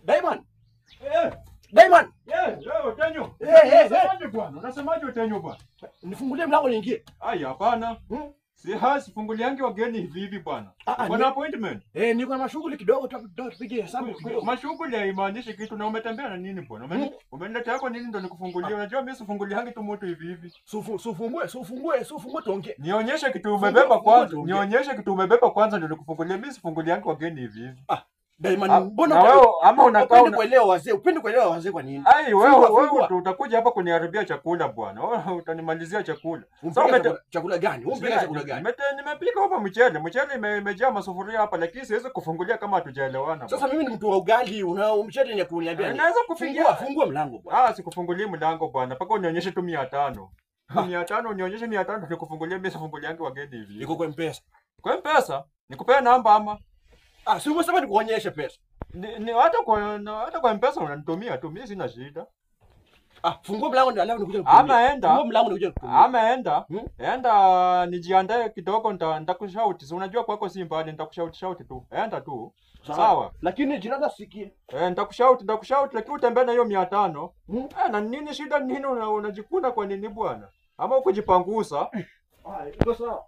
Diamond. Eh. Diamond. Utenyo. Unasemaje bwana? Unasemaje Utenyo bwana? Nifungulie mlango niingie. Ai hapana. Si funguliangi wageni hivi bwana. Kuna appointment? Niko na mashughuli kidogo tupige hesabu kidogo. Mashughuli haimaanishi kitu na umetembea na nini bwana? Umeleta yako nini ndo nikufungulie? Unajua mimi sifunguliangi tu mtu hivi. Sufungue tuongee. Nionyeshe kitu umebeba kwanza. Nionyeshe kitu umebeba kwanza ndo nikufungulie. Mimi sifunguliangi wageni hivi. Diamond, mbona wewe ama unakaa kuelewa wazee? Upende kuelewa wazee kwa nini? Ai wewe utakuja hapa kuniharibia chakula bwana. Wewe utanimalizia chakula. Chakula gani? Umpeleka chakula gani? Nimepika hapa mchele. Mchele imejaa masufuria hapa lakini siwezi kufungulia kama hatujaelewana. Sasa mimi ni mtu wa ugali, una mchele ni kuniambia. Naweza kufungua. Fungua mlango bwana. Sikufungulii mlango bwana. Paka unionyeshe tu 500. 500 unionyeshe 500 nikufungulie, mimi sifunguliangi wageni hivi. Iko kwa M-Pesa. Kwa M-Pesa? Nikupea namba ama? Si umesema nikuonyeshe pesa. Hata kwa M-Pesa unanitumia tu, mimi sina shida. Fungua mlango ndio alafu nikuja kutumia. Ama enda. Fungua mlango nikuja kutumia. Ama enda. Enda nijiandae kidogo nitakushauti. Si unajua kwako si mbali, nitakushauti tu. Enda tu. Sawa. Lakini jina sikie. Nitakushauti lakini utembee na hiyo 500. Na nini shida nini unajikuna kwa nini bwana? Ama ukujipangusa? Iko sawa.